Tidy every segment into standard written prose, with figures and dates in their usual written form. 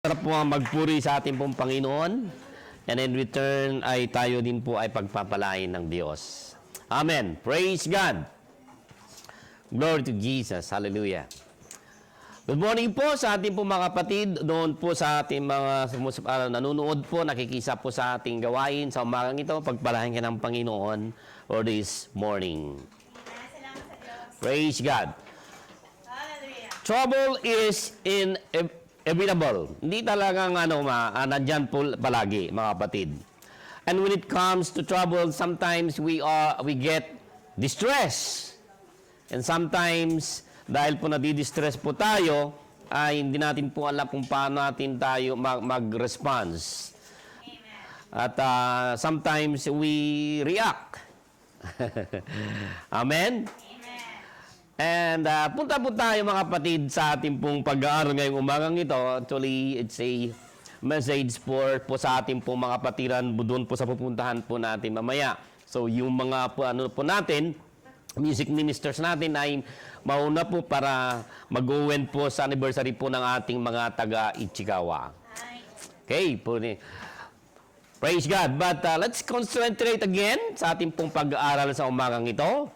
Sarap po ang magpuri sa ating pong Panginoon. And in return ay tayo din po ay pagpapalain ng Diyos. Amen. Praise God. Glory to Jesus. Hallelujah. Good morning po sa ating po mga kapatid. Doon po sa ating mga nanonood po, nakikisa po sa ating gawain sa umagang ito. Pagpalain ka ng Panginoon for this morning. Praise God. Hallelujah. Trouble is inevitable. Hindi talagang nandyan po palagi, mga kapatid. And when it comes to trouble, sometimes we get distressed. And sometimes, dahil po nadidistress po tayo, ay hindi natin po alam kung paano natin tayo mag-response. At sometimes we react. Amen? And punta po tayo mga kapatid sa ating pong pag-aaral ngayong umagang ito. Actually, it's a message po sa ating pong mga kapatiran doon po sa pupuntahan po natin mamaya. So yung mga po natin, music ministers natin ay mauna po para mag-uwen po sa anniversary po ng ating mga taga-Ichikawa. Okay, po ni. Praise God. But let's concentrate again sa ating pong pag-aaral sa umagang ito.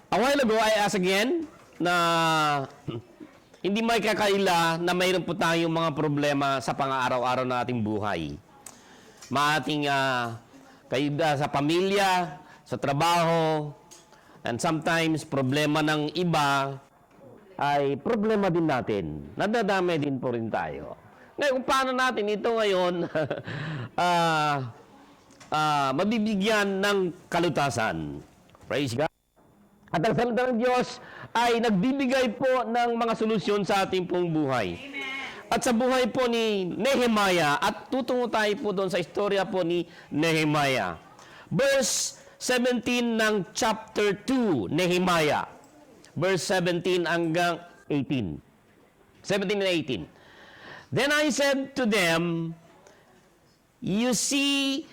A while ago, I asked again na hindi may kakaila na mayroon po tayong mga problema sa pang-araw-araw na ating buhay. Maating kayuda sa pamilya, sa trabaho, and sometimes problema ng iba ay problema din natin. Nadadamay din po rin tayo. Ngayon, kung paano natin ito ngayon mabibigyan ng kalutasan. Praise God. At ang salita ng Diyos ay nagbibigay po ng mga solusyon sa ating pong buhay. Amen. At sa buhay po ni Nehemiah, at tutungo tayo po doon sa istorya po ni Nehemiah. Verse 17 ng chapter 2, Nehemiah. Verse 17 hanggang 18. 17 and 18. Then I said to them, you see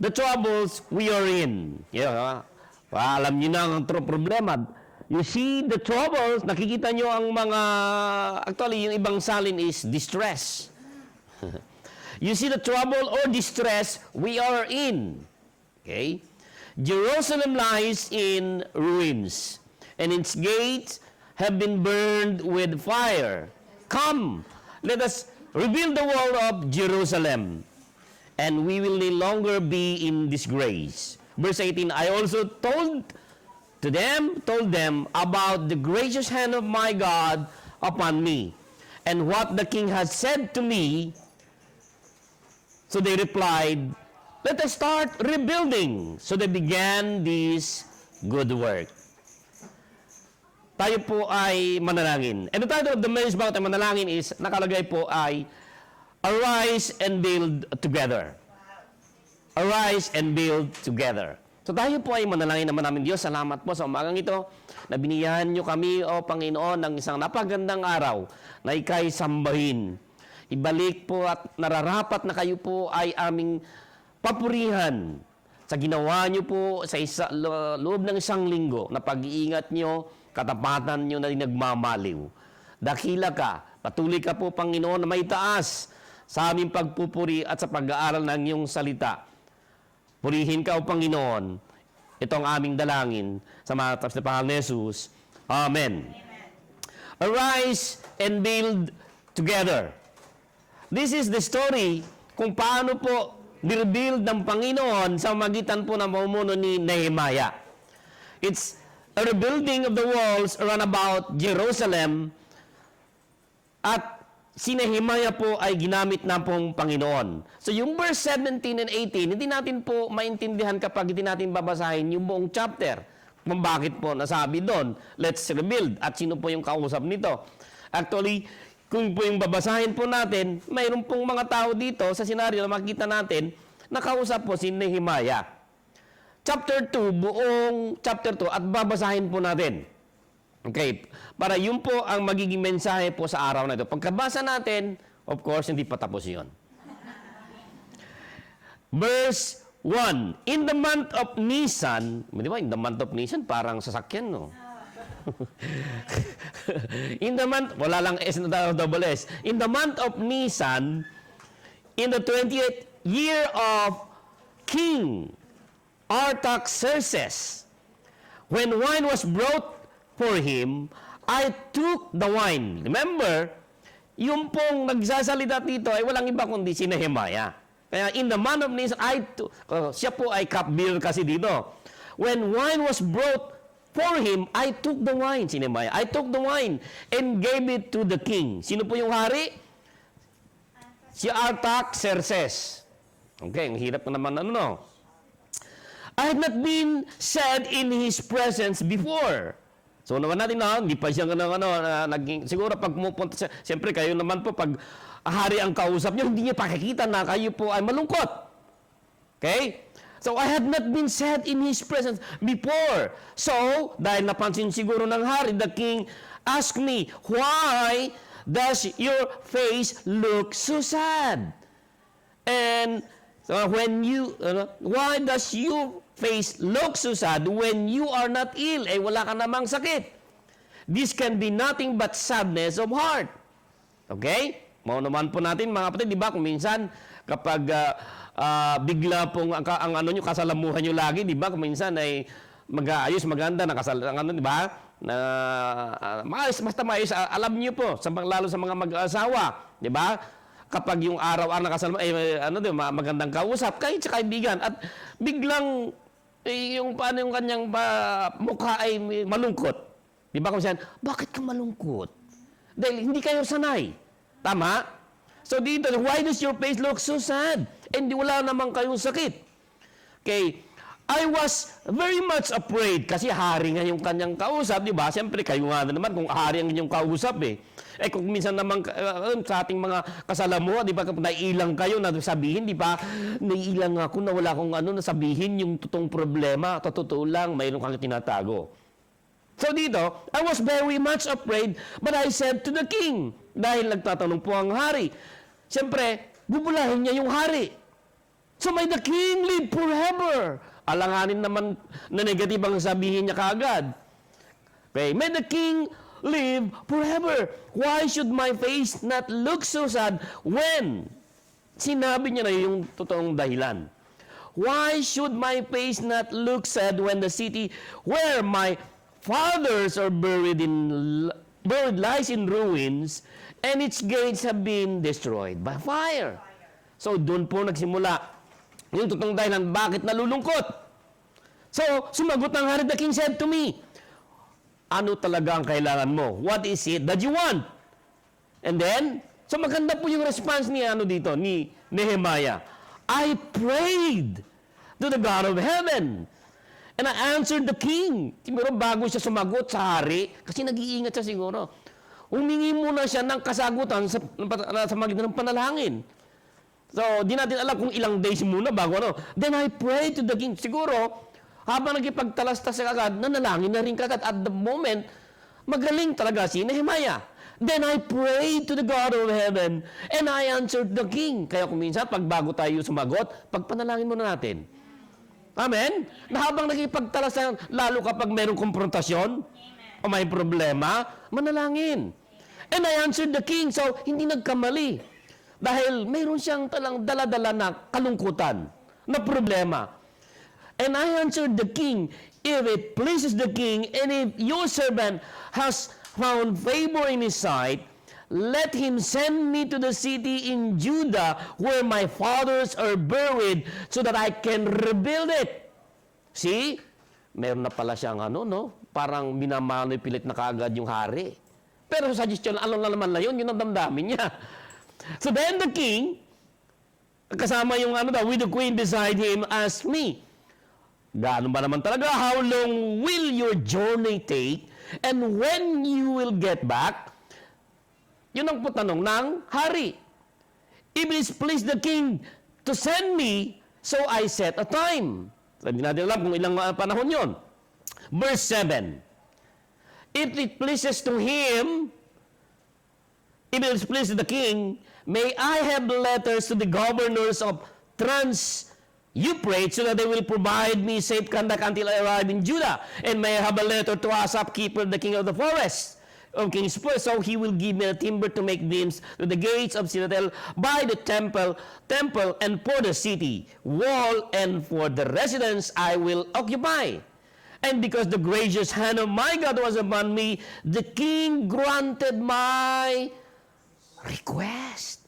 the troubles we are in. Alam niyo na ang problema. You see the troubles, nakikita niyo ang mga, actually, yung ibang salin is distress. You see the trouble or distress we are in. Okay? Jerusalem lies in ruins, and its gates have been burned with fire. Come, let us rebuild the wall of Jerusalem, and we will no longer be in disgrace. Verse 18, I also told them about the gracious hand of my God upon me, and what the king has said to me. So they replied, let us start rebuilding. So they began this good work. Tayo po ay manalangin. And the title of the message about manalangin is, nakalagay po ay, Arise and Build Together. Arise and build together. So tayo po ay manalangin naman namin. Diyos, salamat po sa umagang ito na biniyahan nyo kami, O Panginoon, ng isang napagandang araw na ikay sambahin. Ibalik po at nararapat na kayo po ay aming papurihan sa ginawa nyo po sa loob ng isang linggo na pag-iingat nyo, katapatan nyo na nagmamaliw. Dakila ka, patuloy ka po, Panginoon, na may taas sa aming pagpupuri at sa pag-aaral ng iyong salita. Purihin ka, O Panginoon. Ito ang aming dalangin sa mga taps na pangalan ni Jesus. Amen. Amen. Arise and build together. This is the story kung paano po nirebuild ng Panginoon sa magitan po ng pamumuno ni Nehemiah. It's a rebuilding of the walls around about Jerusalem, at si Nehemiah po ay ginamit na pong Panginoon. So yung verse 17 and 18, hindi natin po maintindihan kapag hindi natin babasahin yung buong chapter. Kung bakit po nasabi doon, let's rebuild. At sino po yung kausap nito? Actually, kung po yung babasahin po natin, mayroon pong mga tao dito sa senaryo na makita natin, nakausap po si Nehemiah. Chapter 2, buong chapter 2, at babasahin po natin. Okay, para yun po ang magiging mensahe po sa araw na ito. Pagkabasa natin, of course, hindi pa tapos yun. Verse 1, in the month of Nisan, di ba, in the month of Nisan, parang sasakyan, no? In the month, wala lang S na double S. In the month of Nisan, in the 20th year of King Artaxerxes, when wine was brought for him, I took the wine. Remember, yung pong nagsasalita dito ay walang iba kundi si Nehemiah. Kaya in the month of Nisan, siya po ay cupbearer kasi dito. When wine was brought for him, I took the wine, si Nehemiah. I took the wine and gave it to the king. Sino po yung hari? Si Artaxerxes. Okay, ang hirap na naman no? I had not been said in his presence before. So naman natin na, hindi pa siya naging, siguro pag pumupunta siya, siyempre kayo naman po, pag hari ang kausap niyo, hindi niya pakikita na kayo po ay malungkot. Okay? So I had not been said in his presence before. So, dahil napansin siguro ng hari, the king asked me, why does your face look so sad? And so why does your face look so sad when you are not ill? Eh, wala ka namang sakit. This can be nothing but sadness of heart. Okay? Maunaman po natin, mga kapatid, di ba? Kung minsan, kapag bigla pong ang ano nyo, kasalamuhan nyo lagi, di ba? Kung minsan ay mag-aayos, maganda, di ba? Na maayos, basta maayos, alam niyo po, lalo sa mga mag-asawa, di ba? Kapag yung araw-araw nakasalamuhan, magandang kausap, kahit sa kaibigan, at biglang yung paano yung kanyang mukha ay malungkot. Di ba? Kung minsan, bakit ka malungkot? Dahil hindi kayo sanay. Tama? So dito, why does your face look so sad? And wala naman kayong sakit. Okay. I was very much afraid kasi hari nga yung kanyang kausap, di ba? Siyempre, kayo nga naman kung hari ang inyong kausap eh. Eh kung minsan naman sa ating mga kasalamuha, di ba, naiilang kayo na sabihin, di ba? Naiilang ako na wala akong nasabihin yung totoong problema. Totoo lang, mayroon kang tinatago. So dito, I was very much afraid, but I said to the king, dahil nagtatanong po ang hari, siyempre, bubulahin niya yung hari. So may the king live forever. Alanganin naman na negative ang sabihin niya kaagad. Okay, may the king live forever. Why should my face not look so sad when? Sinabi niya na yung totoong dahilan. Why should my face not look sad when the city where my fathers are buried lies in ruins and its gates have been destroyed by fire? So doon po nagsimula yung totoong dahilan bakit nalulungkot. So, sumagot ng hari, the king said to me, ano talaga ang kailangan mo? What is it that you want? And then, so maganda po yung response ni Nehemiah. I prayed to the God of heaven. And I answered the king. Siguro bago siya sumagot sa hari, kasi nag-iingat siya siguro. Humingi muna siya ng kasagutan sa magitan ng panalangin. So, di natin alam kung ilang days muna bago Then I prayed to the king. Siguro, habang nagipagtalastas siya agad, nanalangin na rin kagad. At the moment, magaling talaga si Nehemiah. Then I prayed to the God of heaven and I answered the king. Kaya kung minsan, pag bago tayo sumagot, pagpanalangin muna natin. Amen? Na habang nagipagtalastas, lalo kapag mayroong konfrontasyon, o may problema, manalangin. And I answered the king. So, hindi nagkamali. Dahil mayroon siyang talang dala-dala na kalungkutan, na problema. And I answered the king, if it pleases the king, and if your servant has found favor in his sight, let him send me to the city in Judah where my fathers are buried so that I can rebuild it. See? Meron na pala siyang parang minamanoy pilit na kaagad yung hari. Pero suggestion, alam na naman na yun ang damdamin niya. So then the king, kasama yung with the queen beside him, asked me, gaano ba naman talaga? How long will your journey take? And when you will get back? Yun ang tanong ng hari. If it please the king to send me, so I set a time. So, hindi natin alam kung ilang panahon yun. Verse 7. If it pleases to him, if it pleases the king, may I have letters to the governors of Euphrates, so that they will provide me safe conduct until I arrive in Judah, and may I have a letter to Asaph, keeper, the king of the forest of King Spur, so he will give me the timber to make beams to the gates of citadel by the temple, and for the city wall, and for the residence I will occupy. And because the gracious hand of my God was upon me, the king granted my request.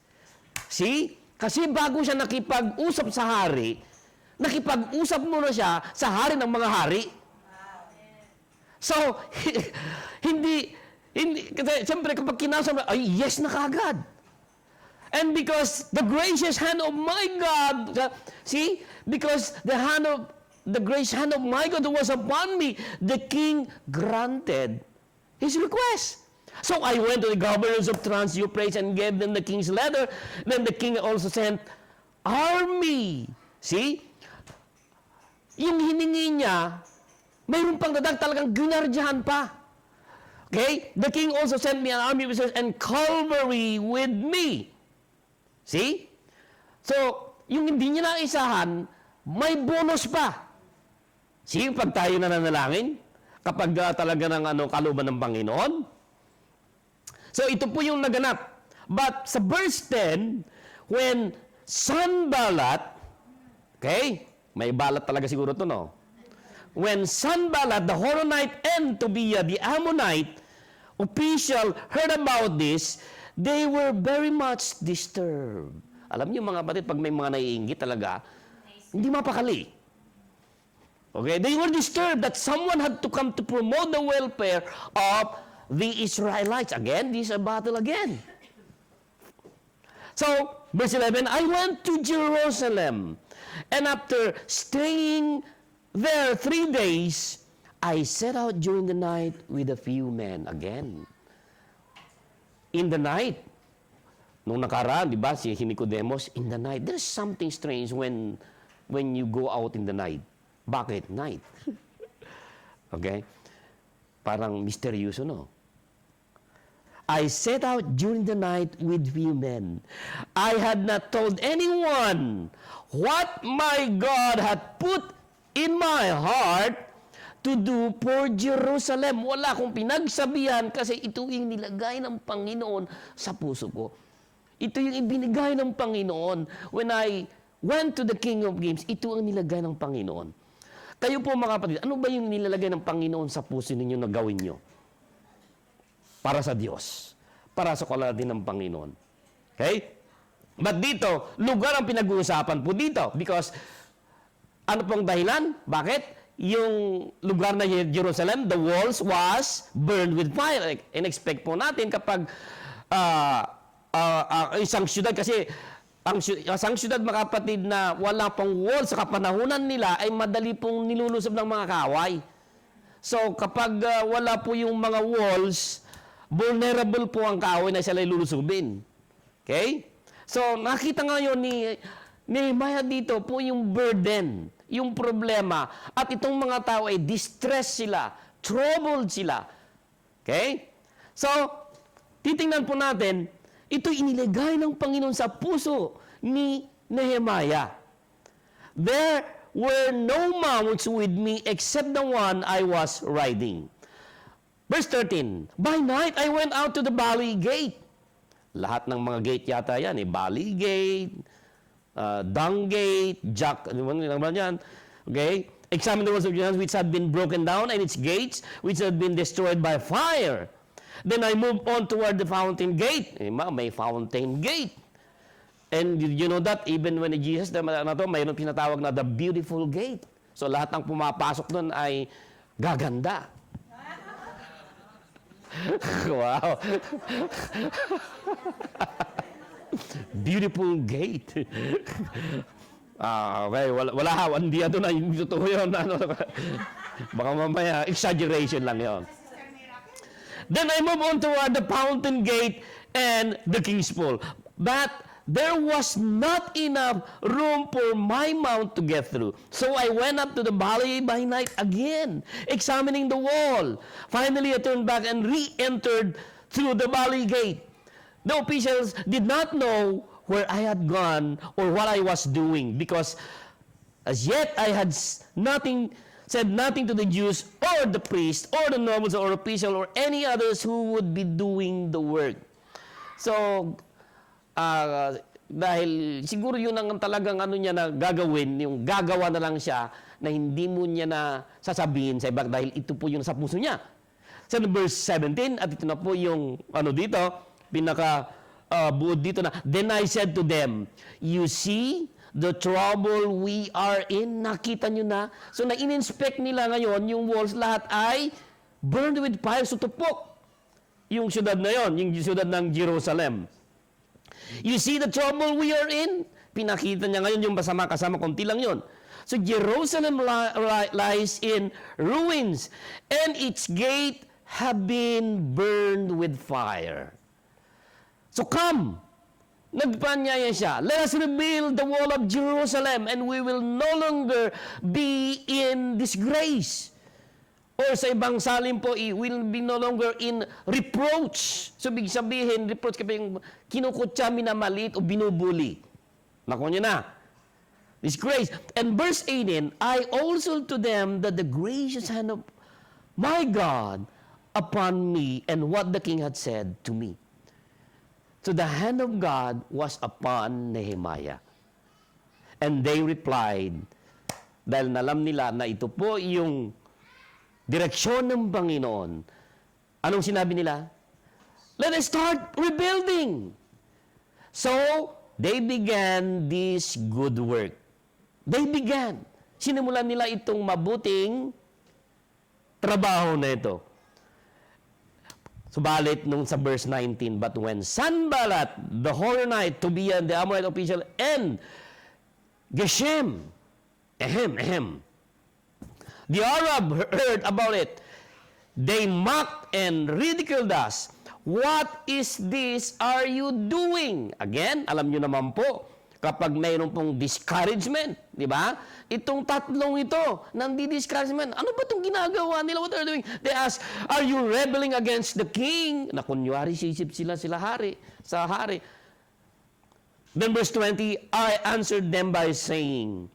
See? Kasi bago siya nakipag-usap sa hari, nakipag-usap muna siya sa hari ng mga hari. So, kasi siyempre kapag kinasam, ay yes na kagad. And because the gracious hand of my God, see, because the gracious hand of my God was upon me, the king granted his request. So I went to the governors of Trans-Euphrates and gave them the king's letter. Then the king also sent army. See? Yung hiningi niya, mayroon pang dadag, talagang ginardyahan pa. Okay? The king also sent me an army officers and cavalry with me. See? So, yung hindi niya naisahan, may bonus pa. See, pag tayo nananalangin, kapag talaga ng kaluban ng Panginoon. So, ito po yung naganap. But sa verse 10, when Sanballat, okay? May balat talaga siguro to, no? When Sanballat, the Horonite, and Tobiah, the Ammonite official, heard about this, they were very much disturbed. Alam niyo mga kapatid, pag may mga naiinggit talaga, hindi mapakali. Okay? They were disturbed that someone had to come to promote the welfare of the Israelites. Again, this is a battle again. So, verse 11, I went to Jerusalem, and after staying there 3 days, I set out during the night with a few men. Again, in the night, nung nakaraan, di ba, si Nicodemus, in the night, there's something strange when you go out in the night. Bakit? Night. Okay? Parang misteryoso, no? I set out during the night with few men. I had not told anyone what my God had put in my heart to do for Jerusalem. Wala akong pinagsabihan kasi ito yung nilagay ng Panginoon sa puso ko. Ito yung ibinigay ng Panginoon. When I went to the King of Kings, ito ang nilagay ng Panginoon. Kayo po mga kapatid, ano ba yung nilalagay ng Panginoon sa puso ninyo na gawin nyo? Para sa Diyos. Para sa kalahati ng Panginoon. Okay? But dito, lugar ang pinag-uusapan po dito. Because, ano pong dahilan? Bakit? Yung lugar na Jerusalem, the walls was burned with fire. In-expect po natin kapag isang syudad, kasi ang isang syudad, mga kapatid, na wala pong wall sa kapanahunan nila, ay madali pong nilulusob ng mga kaway. So, kapag wala po yung mga walls, vulnerable po ang kaaway na sila lulusubin. Okay? So, nakita ngayon ni Nehemiah dito po yung burden, yung problema. At itong mga tao ay distressed sila, troubled sila. Okay? So, titingnan po natin, ito'y inilagay ng Panginoon sa puso ni Nehemiah. There were no mounts with me except the one I was riding. Verse 13, by night I went out to the valley gate. Lahat ng mga gate yata yan, valley gate, dung gate, jack, ano naman yan? Okay? Examine the walls of Jerusalem which had been broken down and its gates which had been destroyed by fire. Then I moved on toward the fountain gate. May fountain gate. And you know that even when Jesus, mayroon pinatawag na the beautiful gate. So lahat ng pumapasok doon ay gaganda. Wow. Beautiful gate. Okay, wala hindi ato na yung totoo yun. Baka mamaya, exaggeration lang yon. Then I move on toward the fountain gate and the king's pool. But there was not enough room for my mount to get through. So I went up to the valley by night again, examining the wall. Finally, I turned back and re-entered through the valley gate. The officials did not know where I had gone or what I was doing because As yet I had said nothing to the Jews or the priests or the nobles or official or any others who would be doing the work. So, dahil siguro yun ang talagang ano niya na gagawin, yung gagawa na lang siya na hindi mo niya na sasabihin sa iba dahil ito po yung sa puso niya. Sa verse 17, at ito na po yung ano dito, buod dito na, then I said to them, you see the trouble we are in. Nakita nyo na? So, na-inspect nila ngayon, yung walls lahat ay burned with fire. So, tupok yung syudad na yon, yung syudad ng Jerusalem. You see the trouble we are in? Pinakita niya ngayon yung kasama konti lang yon. So, Jerusalem lies in ruins, and its gate have been burned with fire. So, come. Nagpanyaya siya. Let us rebuild the wall of Jerusalem and we will no longer be in disgrace. Or sa ibang salin po, will be no longer in reproach. So, big sabihin, reproach kapag yung kinukutsa, minamalit o binubuli. Naku niyo na. Disgrace. And verse 18, I also to them that the gracious hand of my God upon me and what the king had said to me. So the hand of God was upon Nehemiah. And they replied, dahil nalam nila na ito po yung direksyon ng Panginoon, anong sinabi nila? Let us start rebuilding. So, they began this good work. They began. Sinimulan nila itong mabuting trabaho na ito. Subalit nung sa verse 19, but when Sanballat, the Horonite, Tobiah, the Amorite official, and Geshem, the Arab heard about it, they mocked and ridiculed us. What is this are you doing? Again, alam nyo naman po, kapag mayroon pong discouragement, di ba? Itong tatlong ito, nandi-discouragement. Ano ba itong ginagawa nila? What are they doing? They ask, are you rebelling against the king? Na kunyari, sisip sila sa hari. Then verse 20, I answered them by saying,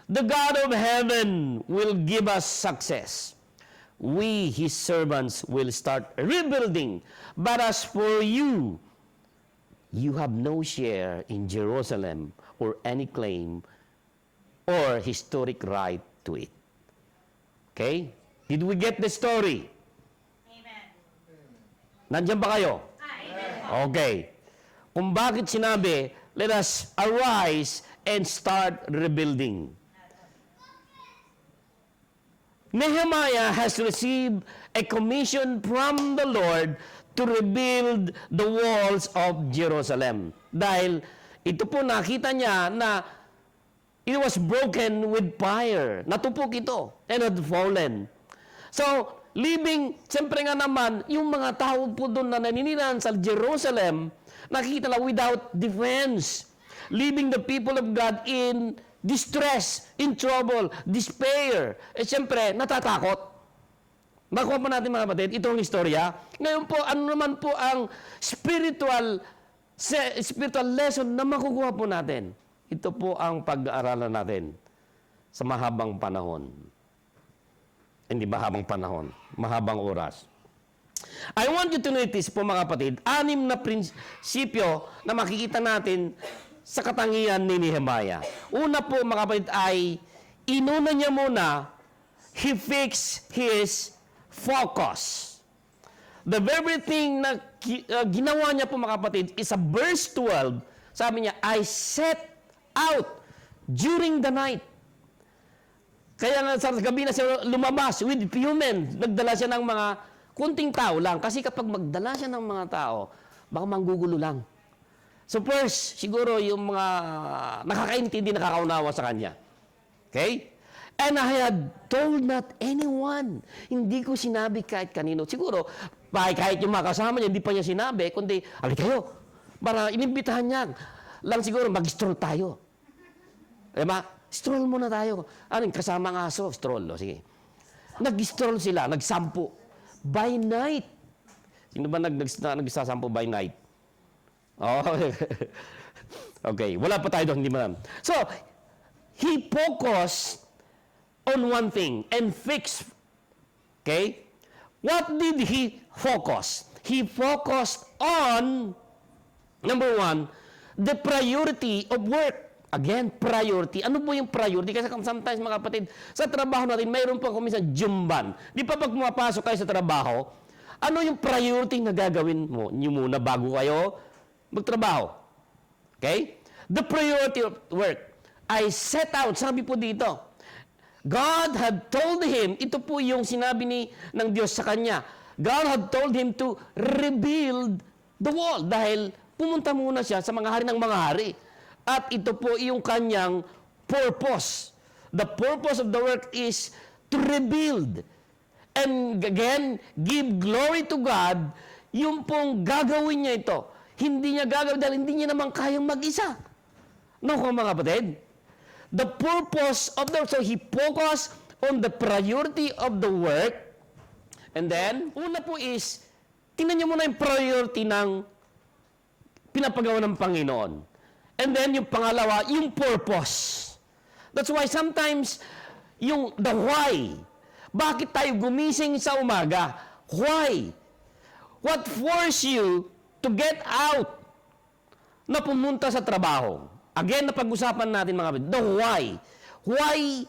the God of heaven will give us success. We, his servants, will start rebuilding. But as for you, you have no share in Jerusalem or any claim or historic right to it. Okay? Did we get the story? Amen. Nandiyan ba kayo? Amen. Okay. Kung bakit sinabi, let us arise and start rebuilding. Nehemiah has received a commission from the Lord to rebuild the walls of Jerusalem. Dahil ito po nakita niya na it was broken with fire. Natupok ito and had fallen. So, siyempre nga naman, yung mga tao po doon na naninirahan sa Jerusalem, nakikita na without defense. Leaving the people of God in distress, in trouble, despair. Siyempre, natatakot. Makuha po natin mga kapatid, itong istorya. Ngayon po, ano naman po ang spiritual lesson na makukuha po natin? Ito po ang pag-aaralan natin sa mahabang panahon. Hindi mahabang panahon, mahabang oras. I want you to notice po mga kapatid, 6 na prinsipyo na makikita natin sa katangian ni Nehemiah. Una po mga kapatid ay, inuna niya muna, he fixed his focus. The very thing na ginawa niya po mga kapatid is sa verse 12, sabi niya, I set out during the night. Kaya nga sa gabi na siya lumabas with few men, nagdala siya ng mga kunting tao lang. Kasi kapag magdala siya ng mga tao, baka manggugulo lang. So first, siguro yung mga nakakaintindi, nakakaunawa sa kanya. Okay? And I had told not anyone. Hindi ko sinabi kahit kanino. Siguro, kahit yung mga kasama niya, hindi pa niya sinabi, kundi, alit kayo. Para inimbitahan niya. Lang siguro, mag-stroll tayo. Diba? Stroll muna tayo. Ano, kasama ng aso, stroll. O, sige. Nag-stroll sila, nagsampu. By night. Sino ba nagsasampu by night? Oh, okay. Wala pa tayo doon, hindi man. So, he focused on one thing and fixed. Okay? What did he focus? He focused on, number one, the priority of work. Again, priority. Ano po yung priority? Kasi sometimes, mga kapatid, sa trabaho natin, mayroon pa kuminsan jumban. Di pa pag pumapasok kayo sa trabaho, ano yung priority na gagawin mo nyo muna bago kayo magtrabaho? Okay? The priority of work. I set out, sabi po dito, God had told him, ito po yung sinabi ng Diyos sa kanya, God had told him to rebuild the wall dahil pumunta muna siya sa mga hari ng mga hari. At ito po yung kanyang purpose. The purpose of the work is to rebuild. And again, give glory to God, yung pong gagawin niya ito. Hindi niya gagawin dahil hindi niya naman kayang mag-isa. Naku mga kapatid, the purpose of the work, so he focused on the priority of the work. And then, una po is, tingnan niyo muna yung priority ng pinapagawa ng Panginoon. And then, yung pangalawa, yung purpose. That's why sometimes, the why. Bakit tayo gumising sa umaga? Why? What forced you to get out na pumunta sa trabaho? Again, napag-usapan natin mga kapatid, the why. Why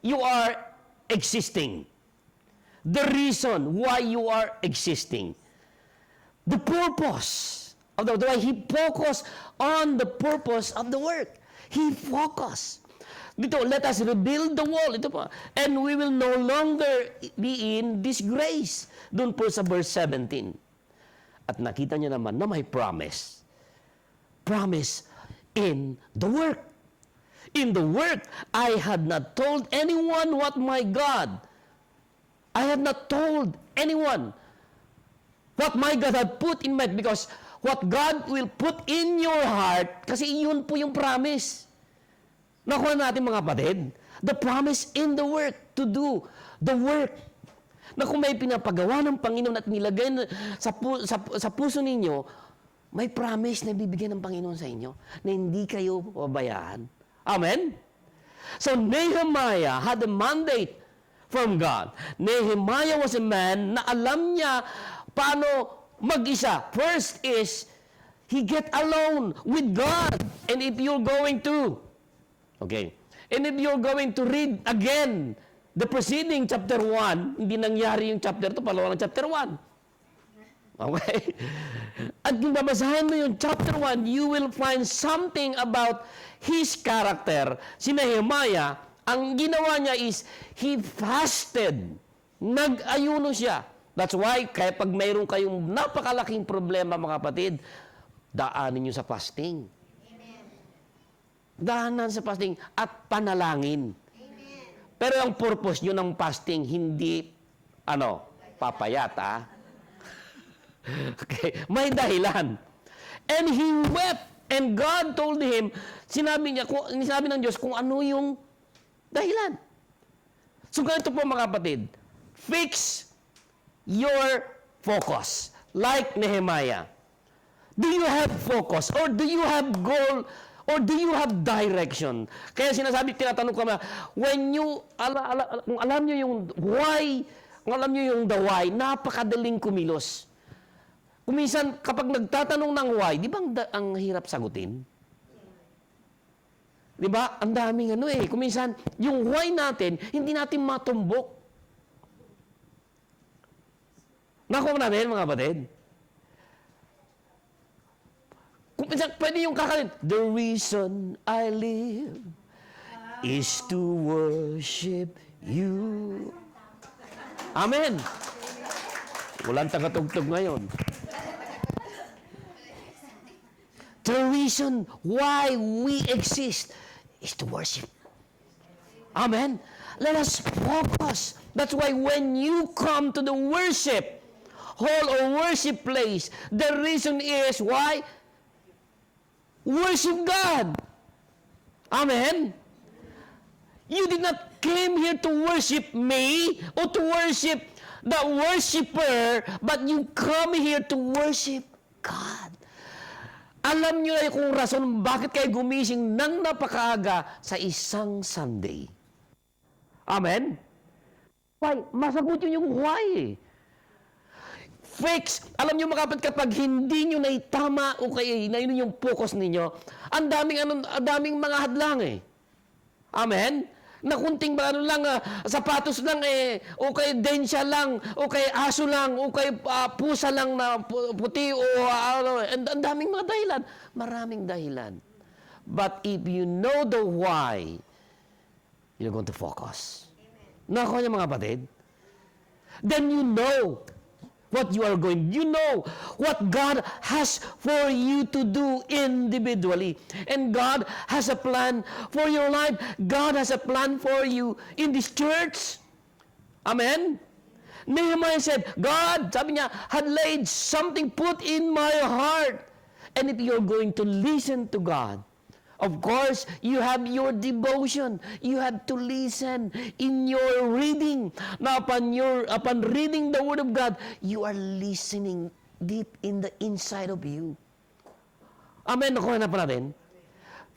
you are existing. The reason why you are existing. The purpose of the why. He focused on the purpose of the work. He focused. Dito, let us rebuild the wall. Ito po. And we will no longer be in disgrace. Doon po sa verse 17. At nakita niya naman na may promise. Promise in the work. In the work, I had not told anyone what my God. I had not told anyone what my God had put in mind, because what God will put in your heart, kasi yun po yung promise. Nakuha natin mga kapatid, the promise in the work, to do the work. Na kung may pinapagawa ng Panginoon at nilagay sa puso ninyo, may promise na bibigyan ng Panginoon sa inyo na hindi kayo pabayaan. Amen? So Nehemiah had a mandate from God. Nehemiah was a man na alam niya paano mag-isa. First is, he get alone with God. And if you're going to, and if you're going to read again, the preceding chapter 1, hindi nangyari yung chapter 2, palawa ng chapter 1. Okay? At kung babasahin mo yung chapter 1, you will find something about his character. Si Nehemiah, ang ginawa niya is, he fasted. Nag-ayuno siya. That's why, kaya pag mayroon kayong napakalaking problema, mga kapatid, daanin nyo sa fasting. Amen. Daanan sa fasting at panalangin. Amen. Pero ang purpose nyo ng fasting, hindi, papayat, Okay, may dahilan. And he wept, and God told him, sinabi ng Diyos kung ano yung dahilan. So ganito po mga kapatid, fix your focus, like Nehemiah. Do you have focus? Or do you have goal? Or do you have direction? Kaya tinatanong ko na, when you, kung alam nyo yung why, kung alam nyo yung the why, napakadaling kumilos. Kuminsan, kapag nagtatanong ng why, di ba ang hirap sagutin? Di ba? Ang daming Kuminsan, yung why natin, hindi natin matumbok. Nakuha natin, mga kapatid. Kuminsan, pwede yung kakalit. The reason I live is to worship you. Amen. Walang tagatugtog ngayon. The reason why we exist is to worship. Amen. Let us focus. That's why when you come to the worship hall or worship place, the reason is why? Worship God. Amen. You did not came here to worship me or to worship the worshiper, but you come here to worship God. Alam niyo na kung rason bakit kayo gumising ng napakaaga sa isang Sunday. Amen? Why? Masagot yun yung why. Fix. Alam niyo mga kapatid, kapag hindi niyo naitama o kaya na yun yung focus ninyo, ang daming mga hadlang eh. Amen? Na kunting lang, sapatos lang o kay densya lang, o kay aso lang, o kay pusa lang na puti, o ang daming mga dahilan. Maraming dahilan. But if you know the why, you're going to focus. Nako niya mga kapatid? Then you know what you are going. You know what God has for you to do individually. And God has a plan for your life. God has a plan for you in this church. Amen? Nehemiah said, God, sabi niya, had laid something put in my heart. And if you're going to listen to God, of course, you have your devotion. You have to listen in your reading. Now, upon reading the Word of God, you are listening deep in the inside of you. Amen. Nakuha na pa natin.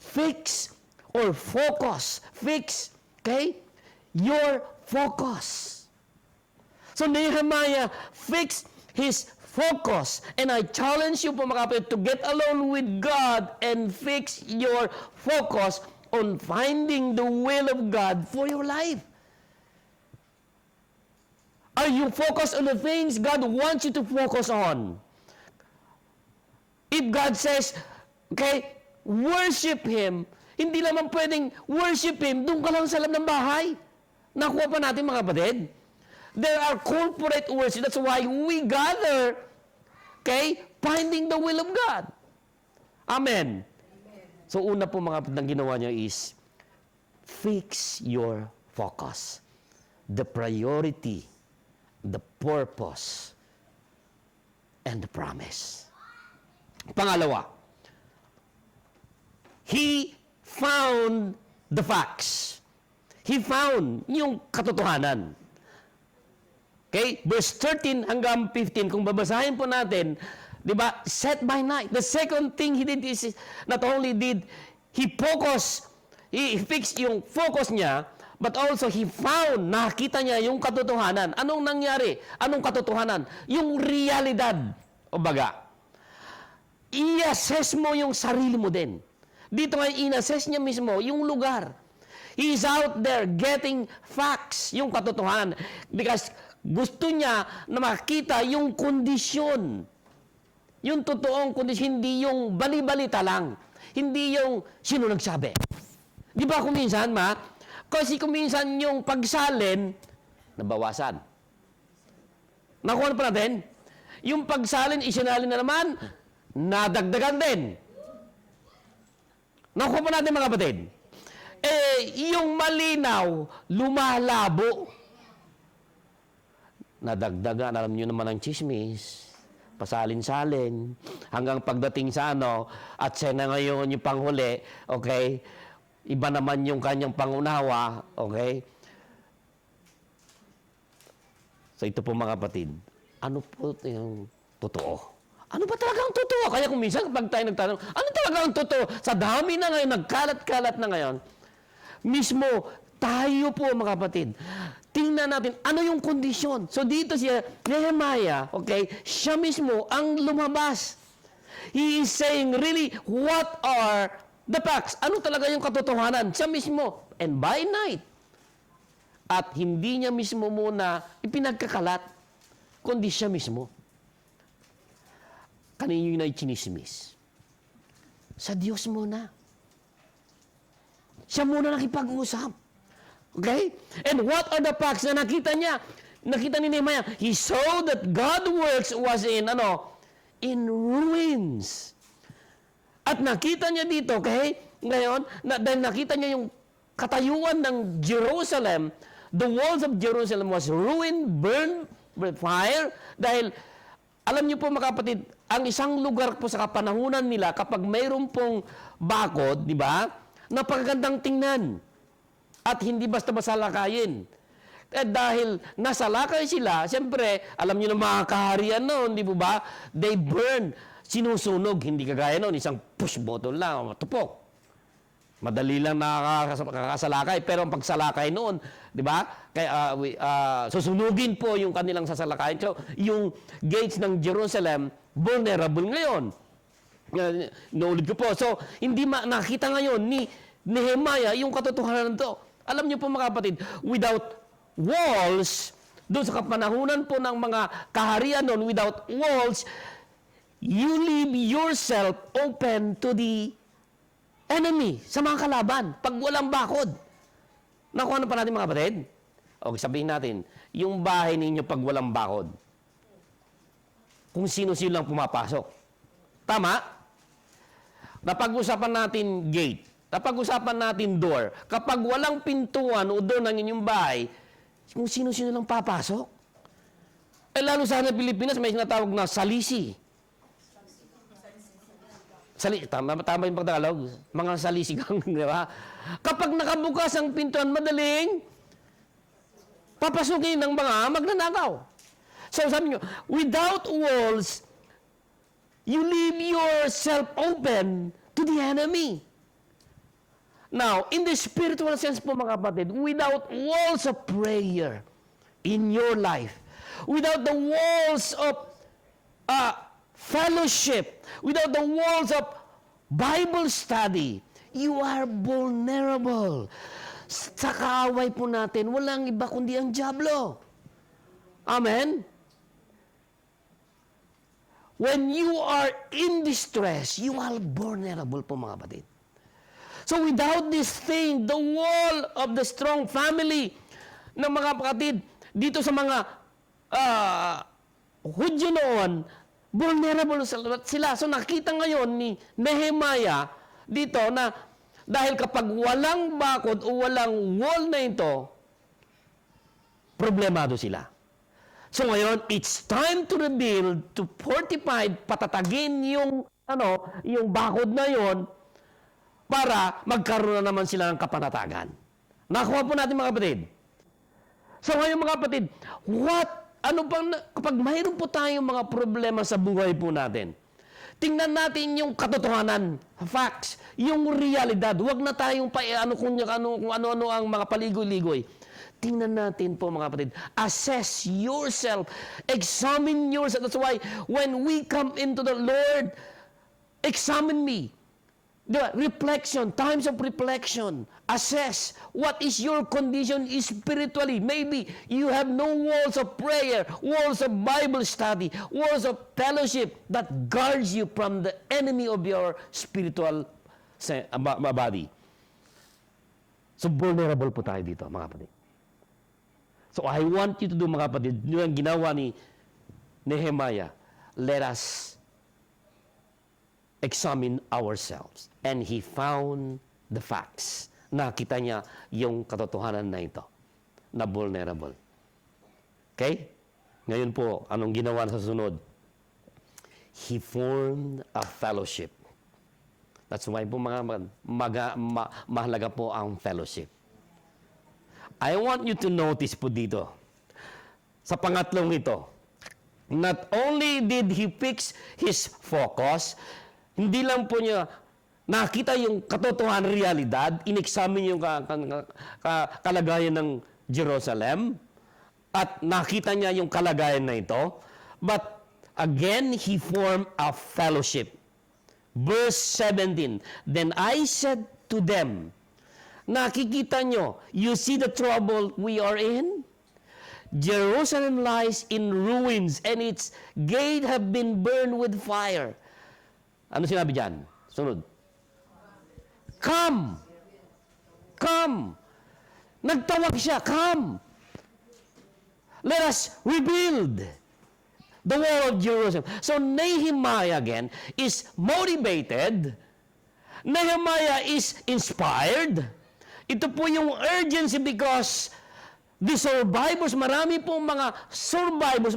Fix or focus. Fix, okay? Your focus. So, Nehemiah fixed his focus. And I challenge you po mga kapatid to get alone with God and fix your focus on finding the will of God for your life. Are you focused on the things God wants you to focus on? If God says, okay, worship Him, hindi naman pwedeng worship Him, doon ka lang sa loob ng bahay. Nakuha pa natin mga kapatid. There are corporate worship. That's why we gather, okay, finding the will of God. Amen. So una po mga kapatid, ang ginawa niya is, fix your focus. The priority, the purpose, and the promise. Pangalawa, he found the facts. He found yung katotohanan. Okay? Verse 13 hanggang 15, kung babasahin po natin, di ba, set by night. The second thing he did is, not only did he fixed yung focus niya, but also he found, nakita niya yung katotohanan. Anong nangyari? Anong katotohanan? Yung realidad. O baga, i-assess mo yung sarili mo din. Dito nga, in-assess niya mismo yung lugar. He is out there getting facts, yung katotohanan. Because gusto niya na makita yung kondisyon. Yung totoong kondisyon, hindi yung bali-balita lang. Hindi yung sino nagsabi. Di ba kuminsan, kasi kuminsan yung pagsalin, nabawasan. Nakuha na pa natin? Yung pagsalin, isinalin na naman, nadagdagan din. Nakuha pa natin mga kapatid? Yung malinaw, lumalabo. Nadagdagan, alam nyo naman ang chismis, pasalin-salin, hanggang pagdating sa at siya na ngayon yung panghuli, okay, iba naman yung kanyang pangunawa, okay. So ito po mga kapatid, ano po yung totoo? Ano ba talaga ang totoo? Kaya kung minsan kapag tayo nagtanong, ano talaga ang totoo? Sa dami na ngayon, nagkalat-kalat na ngayon, mismo, tayo po mga kapatid, tingnan natin, ano yung kondisyon? So dito siya, Nehemiah, okay, siya mismo ang lumabas. He is saying really, what are the facts? Ano talaga yung katotohanan? Siya mismo. And by night. At hindi niya mismo muna ipinagkakalat, kundi siya mismo. Kanino yun ay chinismis? Sa Diyos muna. Siya muna nakipag-usap. Okay? And what are the facts na nakita niya? Nakita ni Nehemiah, he saw that God's works was in ruins. At nakita niya dito, okay? Ngayon, dahil nakita niya yung katayuan ng Jerusalem, the walls of Jerusalem was ruined, burned with fire, dahil, alam niyo po mga kapatid, ang isang lugar po sa kapanahunan nila, kapag mayroon pong bakod, di ba, napakagandang tingnan. At hindi basta-basta lakayin. Dahil nasa lakay sila, siyempre, alam niyo na mga kaharian noon, di ba? They burn sinusunog, hindi kagaya noon, isang push button lang, tupok. Madali lang nakakasalakay, pero ang pagsalakay noon, di ba? Kaya susunugin po yung kanilang sasalakayin. So, yung gates ng Jerusalem, vulnerable ngayon. Naulit ko po. So, hindi nakita ngayon ni Nehemiah yung katotohanan to. Alam niyo po mga kapatid, without walls, doon sa kapanahunan po ng mga kaharian noon, without walls, you leave yourself open to the enemy, sa mga kalaban, pag walang bakod. Nakuha na pa natin mga kapatid? Okay, sabihin natin, yung bahay ninyo pag walang bakod, kung sino-sino lang pumapasok. Tama? Napag-usapan natin gate, napag-usapan natin door. Kapag walang pintuan o door ng inyong bahay, kung sino-sino lang papasok. Eh lalo sana Pilipinas, may sinatawag na salisi. Tama yung pagtagalog. Mga salisigang, di ba? Kapag nakabukas ang pintuan, madaling papasukin ng mga magnanakaw. So sabi nyo, without walls, you leave yourself open to the enemy. Now, in the spiritual sense po mga kapatid, without walls of prayer in your life, without the walls of fellowship, without the walls of Bible study, you are vulnerable. Sa kaaway po natin, walang iba kundi ang dyablo. Amen? When you are in distress, you are vulnerable po mga kapatid. So without this thing, the wall of the strong family ng mga kapatid, dito sa mga Hudyo noon, vulnerable sila. So nakita ngayon ni Nehemiah dito na dahil kapag walang bakod o walang wall na ito, problemado sila. So ngayon, it's time to rebuild, to fortify, patatagin yung bakod na yon para magkaroon na naman sila ng kapanatagan. Nakuha po natin mga kapatid. So ngayon mga kapatid, kapag mayroon po tayong mga problema sa buhay po natin, tingnan natin yung katotohanan, facts, yung realidad. Huwag na tayong kung ano-ano ang mga paligoy-ligoy. Tingnan natin po mga kapatid. Assess yourself. Examine yourself. That's why when we come into the Lord, examine me. Diba? Reflection, times of reflection. Assess what is your condition spiritually. Maybe you have no walls of prayer, walls of Bible study, walls of fellowship that guards you from the enemy of your spiritual body. So vulnerable po tayo dito, mga kapatid. So I want you to do, mga kapatid, yung ginawa ni Nehemiah. Let us examine ourselves. And he found the facts. Nakita niya yung katotohanan na ito, na vulnerable. Okay? Ngayon po, anong ginawa sa sunod? He formed a fellowship. That's why po mahalaga po ang fellowship. I want you to notice po dito, sa pangatlong ito, not only did he fix his focus, hindi lang po niya nakita yung katotohanan, realidad, inexamine yung kalagayan ng Jerusalem, at nakita niya yung kalagayan na ito, but again, he formed a fellowship. Verse 17, then I said to them, nakikita nyo, you see the trouble we are in? Jerusalem lies in ruins, and its gate have been burned with fire. Ano sinabi dyan? Sunod. Come! Come! Nagtawag siya, come! Let us rebuild the wall of Jerusalem. So Nehemiah again is motivated. Nehemiah is inspired. Ito po yung urgency because the survivors, marami pong mga survivors,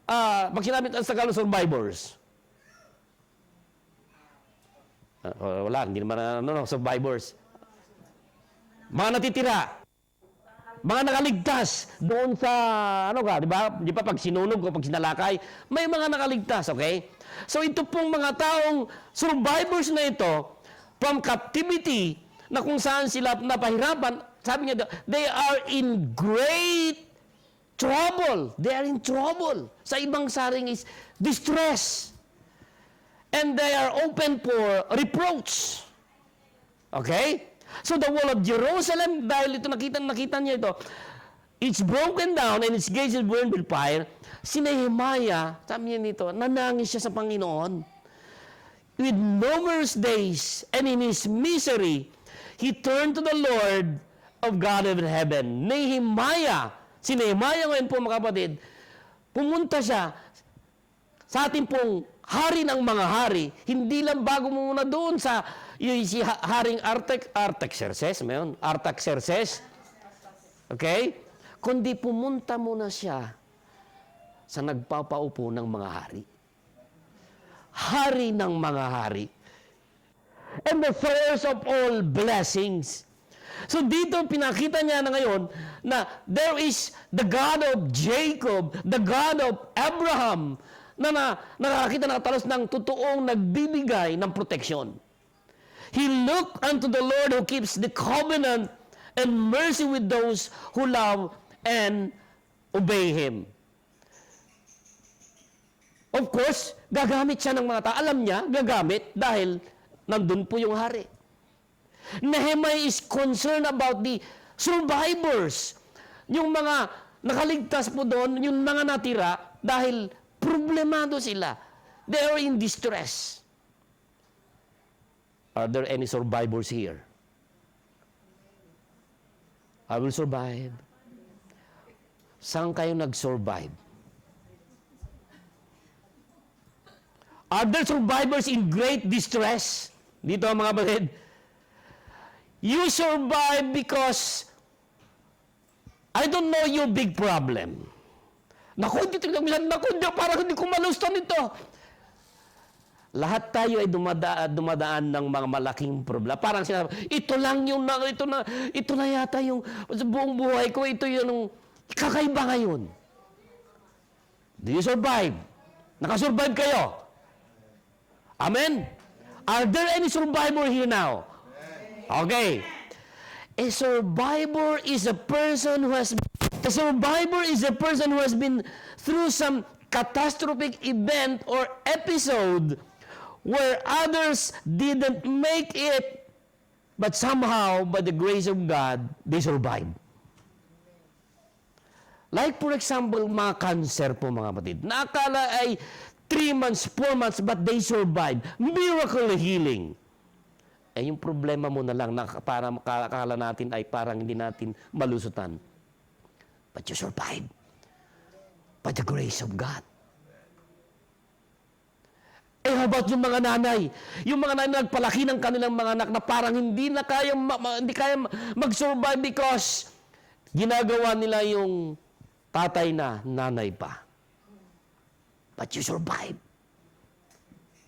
pag sinabi sa Tagalog, survivors. Wala, hindi naman, survivors. Mga natitira. mga nakaligtas doon sa, ano ka, di ba? Di ba pag sinunog o pag sinalakay, may mga nakaligtas, okay? So ito pong mga taong survivors na ito, from captivity, na kung saan sila napahirapan, sabi niya, they are in great trouble. They are in trouble. Sa ibang saring is distress. And they are open for reproach. Okay? So the wall of Jerusalem, dahil ito nakita niya ito, it's broken down and its gates is burned with fire. Si Nehemiah, sabi niya nito, nanangis siya sa Panginoon. With numerous days and in his misery, he turned to the Lord of God of heaven. Si Nehemiah ngayon po mga kapatid, pumunta siya sa ating pong hari ng mga hari, hindi lang bago muna doon sa si Haring Artaxerxes, okay? Kundi pumunta muna siya sa nagpapaupo ng mga hari. Hari ng mga hari. And the source of all blessings. So dito pinakita niya na ngayon na there is the God of Jacob, the God of Abraham, na nakakita nakatalos ng totoong nagbibigay ng proteksyon. He looked unto the Lord who keeps the covenant and mercy with those who love and obey Him. Of course, gagamit siya ng mga tao. Alam niya, gagamit dahil nandun po yung hari. Nehemiah is concerned about the survivors. Yung mga nakaligtas po doon, yung mga natira, dahil problemado sila. They are in distress. Are there any survivors here? I will survive. Saan kayo nag-survive? Are there survivors in great distress? Dito mga kapatid. You survive because I don't know your big problem. Naku, parang hindi ko malustan ito. Lahat tayo ay dumadaan ng mga malaking problema. Parang sinabi, ito na yata yung buong buhay ko, ito yung kakaiba ngayon. Do you survive? Nakasurvive kayo? Amen? Are there any survivor here now? Okay. A survivor is a person who has been through some catastrophic event or episode where others didn't make it, but somehow, by the grace of God, they survived. Like for example, mga cancer po mga kapatid. Naakala ay 3 months, 4 months, but they survived. Miracle healing. Eh yung problema mo na lang na para akala natin ay parang hindi natin malusutan. But you survived. By the grace of God. Eh, how about yung mga nanay? Yung mga nanay nagpalaki ng kanilang mga anak na parang hindi kaya mag-survive because ginagawa nila yung tatay na nanay pa. But you survive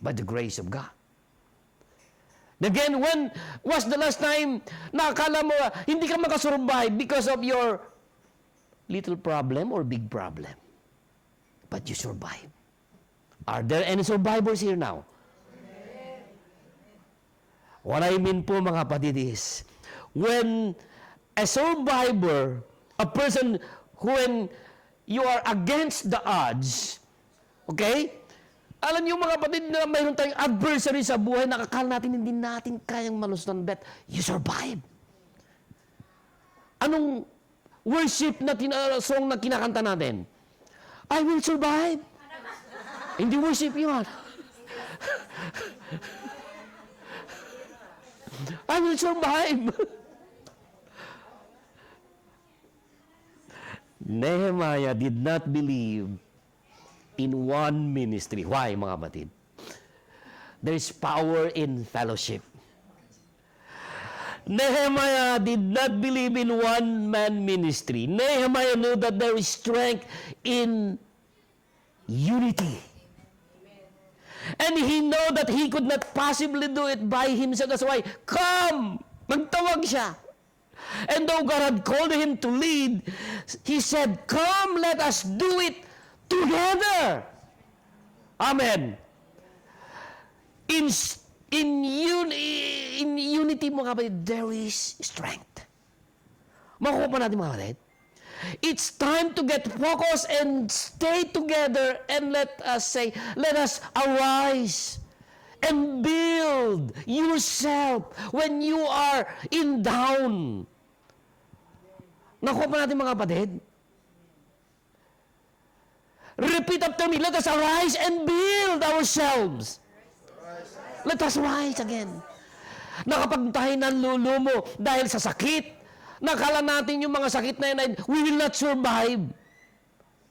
by the grace of God. Again, when was the last time na akala mo hindi ka makasurvive because of your little problem or big problem? But you survive. Are there any survivors here now? What I mean po mga kapatid is, when a survivor, a person when you are against the odds, okay? Alam niyo mga kapatid na mayroon tayong adversary sa buhay na akala natin hindi natin kayang malustan, but you survive. Anong worship na song na kinakanta natin? I will survive. Hindi worship yun. I will survive. Nehemiah did not believe in one ministry. Why, mga batid? There is power in fellowship. Nehemiah did not believe in one-man ministry. Nehemiah knew that there is strength in unity. And he know that he could not possibly do it by himself. That's why, come! Magtawag siya. And though God had called him to lead, he said, "Come, let us do it together." Amen. In unity, mga kapatid, there is strength. Makuha pa natin, mga kapatid. It's time to get focused and stay together, and let us arise and build yourself when you are in down. Nakuha pa natin, mga kapatid. Repeat after me. Let us arise and build ourselves. Let us rise again. Nakapag tayo ng lulumo dahil sa sakit, nakala natin yung mga sakit na yun, we will not survive.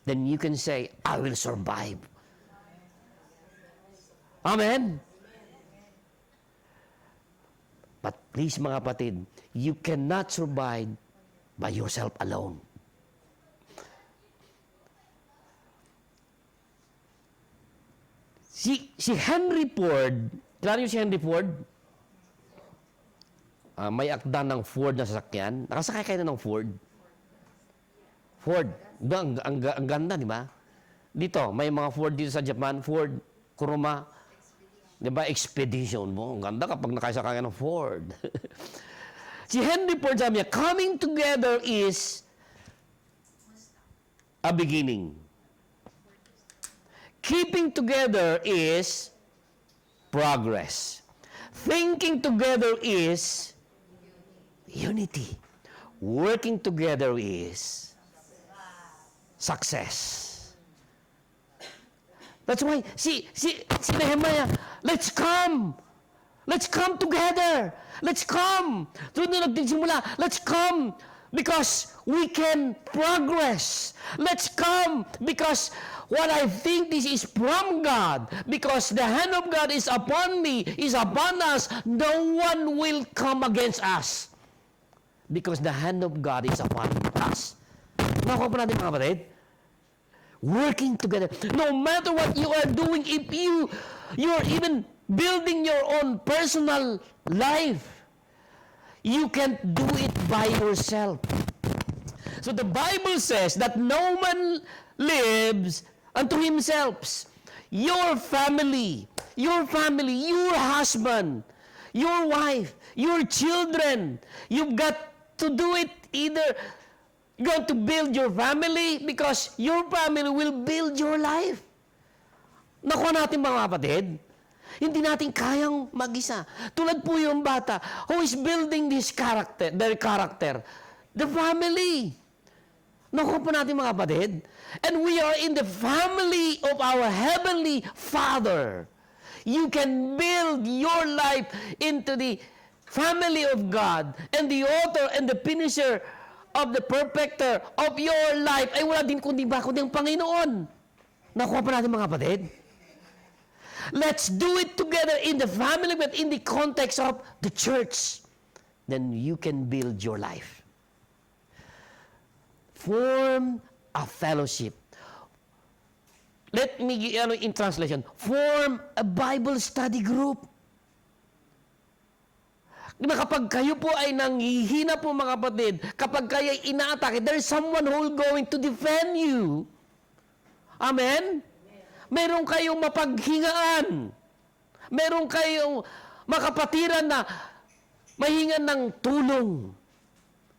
Then you can say, I will survive. Amen? But please, mga kapatid, you cannot survive by yourself alone. Si Henry Ford, kilala niyo si Henry Ford? May akda ng Ford na sasakyan. Nakasakay kayo na ng Ford? Ford. Ang ganda, di ba? Dito, may mga Ford dito sa Japan. Ford, Kuruma. Di ba? Expedition mo. Ang ganda kapag nakasakay ka ng Ford. Si Henry Ford sabi niya, coming together is a beginning. Keeping together is progress. Thinking together is unity. Working together is success. That's why, si Nehemiah, let's come. Let's come together. Let's come. Doon na nagsimula, let's come because we can progress. Let's come because what I think this is from God, because the hand of God is upon me, is upon us, no one will come against us. Because the hand of God is upon us. Nakuha po natin, mga kapatid? Working together. No matter what you are doing, if you're even building your own personal life, you can't do it by yourself. So the Bible says that no man lives unto himself. Your family, your husband, your wife, your children, you've got to do it. Either you're going to build your family because your family will build your life. Nakuha natin, mga kapatid, hindi natin kayang mag-isa. Tulad po yung bata who is building their character, the family. Nakuha po natin, mga kapatid. And we are in the family of our Heavenly Father. You can build your life into the family of God, and the author and the finisher of the perfecter of your life ay wala din kundi ang Panginoon. Nakuha pa natin, mga kapatid. Let's do it together in the family, but in the context of the church. Then you can build your life. Form a fellowship. Let me, in translation, form a Bible study group. Na kapag kayo po ay nanghihina po, mga kapatid, kapag kayo ay inaatake, there is someone who will going to defend you. Amen? Meron kayong mapaghingaan. Meron kayong makapatiran na mahingan ng tulong.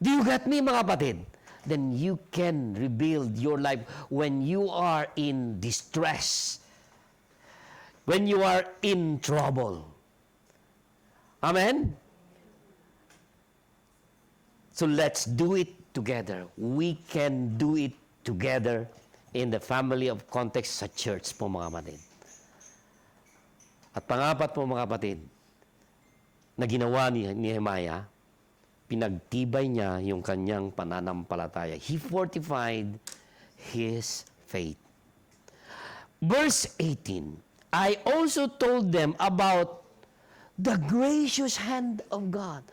Do you get me, mga kapatid? Then you can rebuild your life when you are in distress, when you are in trouble. Amen? So let's do it together. We can do it together in the family of context sa church po, mga kapatid. At pangapat po, mga kapatid, na ginawa ni Nehemiah, pinagtibay niya yung kanyang pananampalataya. He fortified his faith. Verse 18, I also told them about the gracious hand of God.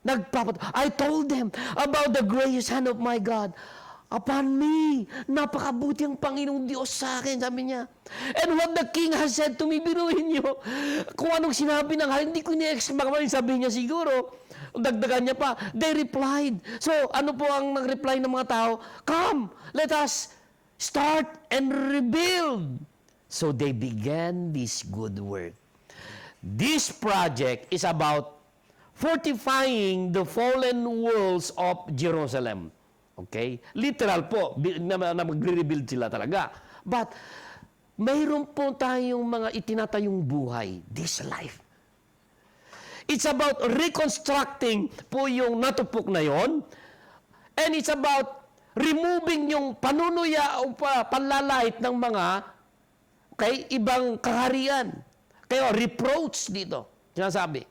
I told them about the gracious hand of my God upon me. Napakabuti ang Panginoong Diyos sa akin, sabi niya. And what the king has said to me, biruin niyo. Kung anong sinabi ng hari, hindi ko ni-expect, sabi niya siguro, Dagdagan niya pa, they replied. So, ano po ang nag-reply ng mga tao? Come, let us start and rebuild. So, they began this good work. This project is about fortifying the fallen walls of Jerusalem. Okay? Literal po, na magre-rebuild sila talaga. But, mayroon po tayong mga itinatayong buhay, this life. It's about reconstructing po yung natupok na yon. And it's about removing yung panunuya o panlalait ng mga ibang kaharian. Kaya reproach dito, sinasabi.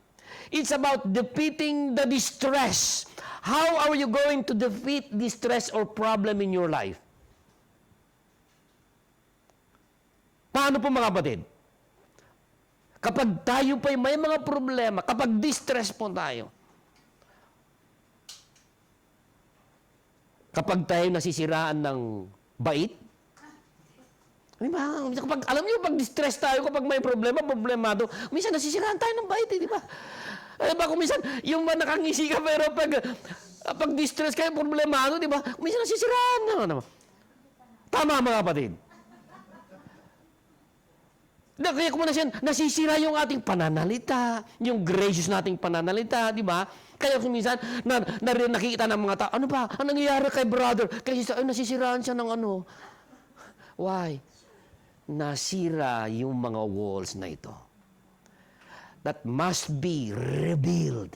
It's about defeating the distress. How are you going to defeat distress or problem in your life? Paano po mga kapatid? Kapag tayo pa may mga problema, kapag distress po tayo, kapag tayo nasisiraan ng bait, kapag, alam niyo, pag distress tayo, kapag may problema, problemado, minsan nasisiraan tayo ng bait, di ba? Ba, kung minsan, yung nakangisi ka, pero pag distress kayo, problemado, di ba? Minsan nasisiraan na. Tama mga kapatid. Kaya kung nasisira yung ating pananalita, yung gracious nating pananalita, di ba? Kaya kung minsan, nakikita ng mga tao, ano ba? Anong nangyayari kay brother? Kaya nasisiraan siya ng ano. Why? Nasira yung mga walls na ito. That must be rebuilt.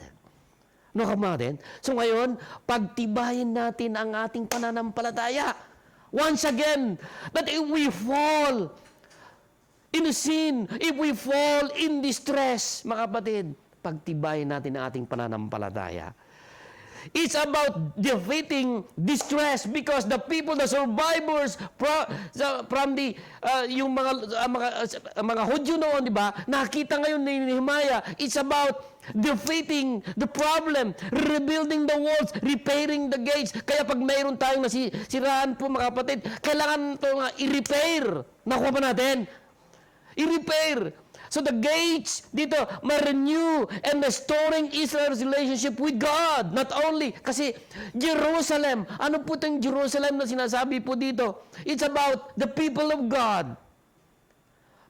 No, kapatid? So ngayon, pagtibayin natin ang ating pananampalataya. Once again, that if we fall in sin, if we fall in distress, mga kapatid, pagtibayin natin ang ating pananampalataya. It's about defeating distress because the people, the survivors from the yung mga Hudyo noon, di ba? Nakita ngayon ni Nehemiah, it's about defeating the problem, rebuilding the walls, repairing the gates. Kaya pag mayroon tayong nasiraan po mga kapatid, kailangan ito nga i-repair. Nakuha pa natin? I-repair. So the gates dito, ma-renew and restoring Israel's relationship with God. Not only, kasi Jerusalem, ano po itong Jerusalem na sinasabi po dito? It's about the people of God.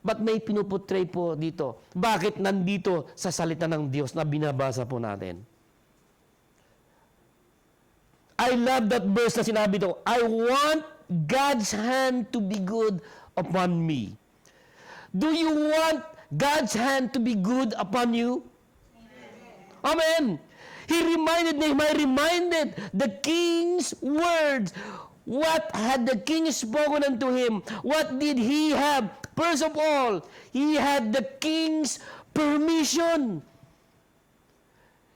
But may pinuputray po dito. Bakit nandito sa salita ng Diyos na binabasa po natin? I love that verse na sinabi ito. I want God's hand to be good upon me. Do you want God's hand to be good upon you? Amen. Nehemiah reminded the king's words. What had the king spoken unto him? What did he have? First of all, he had the king's permission.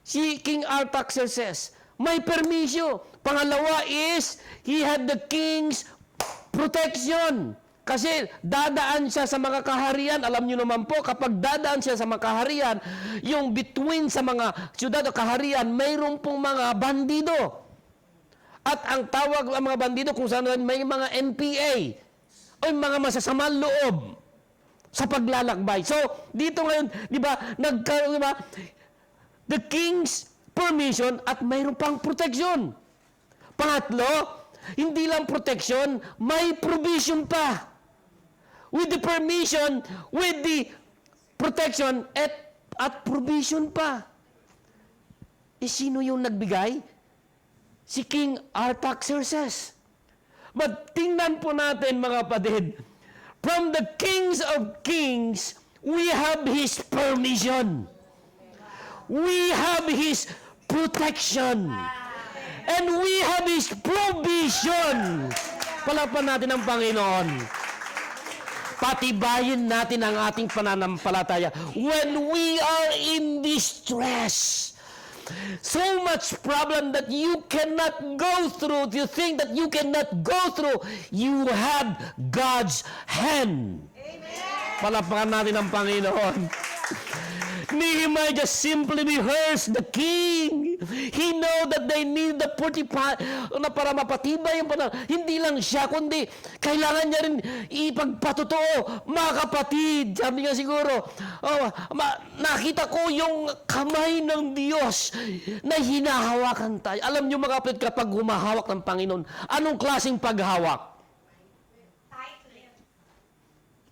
Si King Artaxerxes, may permisyo. Pangalawa is, he had the king's protection. Kasi dadaan siya sa mga kaharian. Alam niyo naman po, kapag dadaan siya sa mga kaharian, yung between sa mga syudad o kaharian, mayroon pong mga bandido. At ang tawag ng mga bandido kung saan may mga NPA o yung mga masasamang loob sa paglalakbay. So, dito ngayon, di ba, nagkaroon, di ba, the king's permission at mayroon pang protection. Pangatlo, hindi lang protection, may provision pa. With the permission, with the protection, at provision pa. Sino yung nagbigay? Si King Artaxerxes. But tingnan po natin mga kapatid, from the kings of kings, we have his permission. We have his protection. And we have his provision. Palapan natin ang Panginoon. Patibayin natin ang ating pananampalataya when we are in distress. So much problem that you cannot go through. You think that you cannot go through. You have God's hand. Amen. Palapakan natin ang Panginoon. Nehemiah just simply rehearsed the king. He know that they need the fortified na para mapatibay yung panahon. Hindi lang siya, kundi kailangan niya rin ipagpatotoo. Mga kapatid, sabi nga siguro, nakita ko yung kamay ng Diyos na hinahawakan tayo. Alam niyo mga kapatid, kapag humahawak ng Panginoon, anong klaseng paghawak?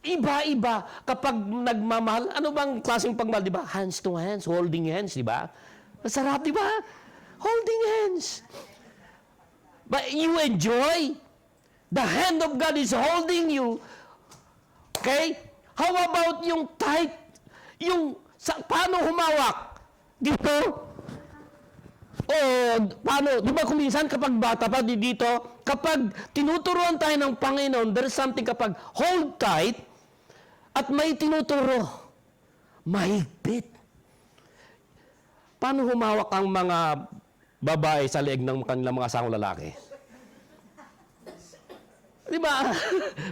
Iba-iba kapag nagmamahal. Ano bang klaseng pagmamahal, di ba? Hands to hands, holding hands, di ba? Masarap, di ba? Holding hands. But you enjoy. The hand of God is holding you. Okay? How about yung tight? Paano humawak? Dito? O, paano? Di ba kung minsan kapag bata pa dito, kapag tinuturuan tayo ng Panginoon, there's something kapag hold tight, at may tinuturo, mahigpit. Paano humawak ang mga babae sa leeg ng kanilang mga asawang lalaki? Di ba?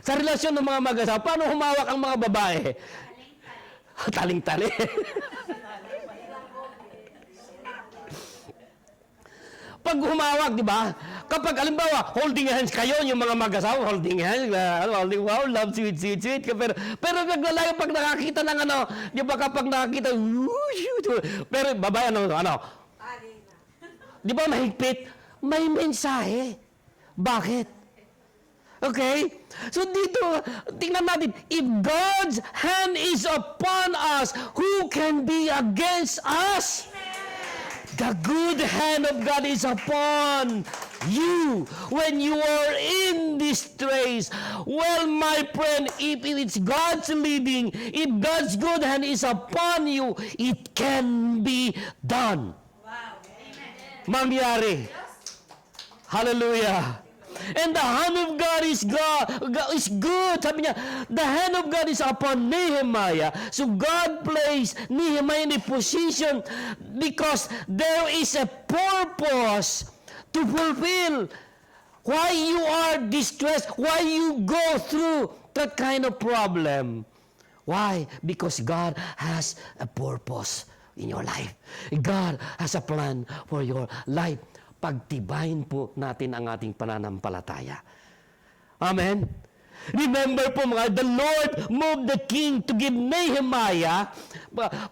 Sa relasyon ng mga mag-asawa, paano humawak ang mga babae? Taling-tali. Pag humawak, di ba? Kapag, alimbawa, holding hands kayo, yung mga mag-asawa, holding hands, holding, wow, love, sweet, sweet, sweet. Pero naglalayo pag nakakita ng ano, di ba kapag nakakita, pero babae, ano? Di ba mahigpit? May mensahe. Bakit? Okay? So dito, tingnan natin, if God's hand is upon us, who can be against us? The good hand of God is upon you when you are in distress. Well, my friend, if it's God's leading, if God's good hand is upon you, it can be done. Wow. Amen. Mangyari. Hallelujah. And the hand of God is good. Sabi niya, the hand of God is upon Nehemiah. So God placed Nehemiah in a position because there is a purpose to fulfill. Why you are distressed, why you go through that kind of problem. Why? Because God has a purpose in your life. God has a plan for your life. Pagtibayin po natin ang ating pananampalataya. Amen? Remember po mga, the Lord moved the king to give Nehemiah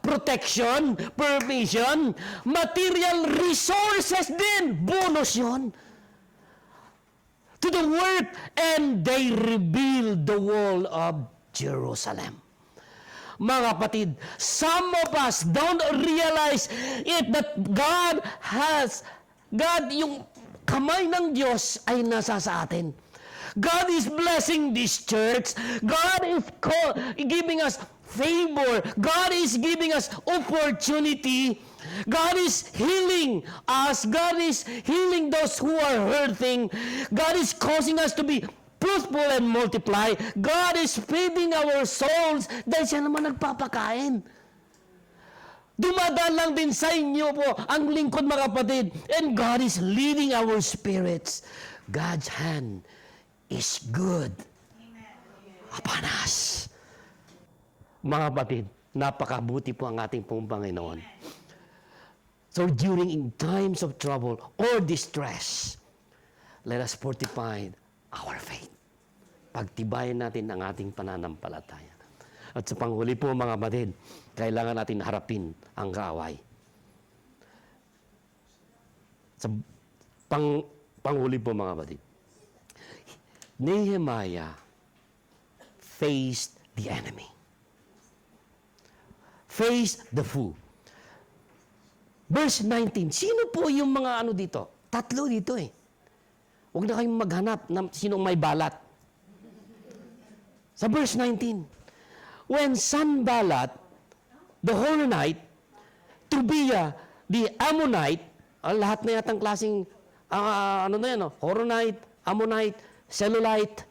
protection, permission, material resources din. Bonus yun. To the work, and they rebuild the wall of Jerusalem. Mga kapatid, some of us don't realize it that God, yung kamay ng Diyos ay nasa sa atin. God is blessing this church. God is giving us favor. God is giving us opportunity. God is healing us. God is healing those who are hurting. God is causing us to be fruitful and multiply. God is feeding our souls dahil siya naman nagpapakain. Dumadaan lang din sa inyo po ang lingkod, mga kapatid. And God is leading our spirits. God's hand is good upon us. Mga kapatid, napakabuti po ang ating pong Panginoon. So during in times of trouble or distress, let us fortify our faith. Pagtibayan natin ang ating pananampalataya. At sa panghuli po, mga kapatid, kailangan natin harapin ang kaaway. Sa panghuli po, mga kapatid, Nehemiah faced the enemy. Faced the foe. Verse 19, sino po yung mga ano dito? Tatlo dito eh. Huwag na kayong maghanap ng sinong may balat. Sa verse 19, when Sanballat, the Horonite, Tobiah, the Ammonite, lahat na yatang klaseng, ano na yan, Horonite, Ammonite, Cellulite,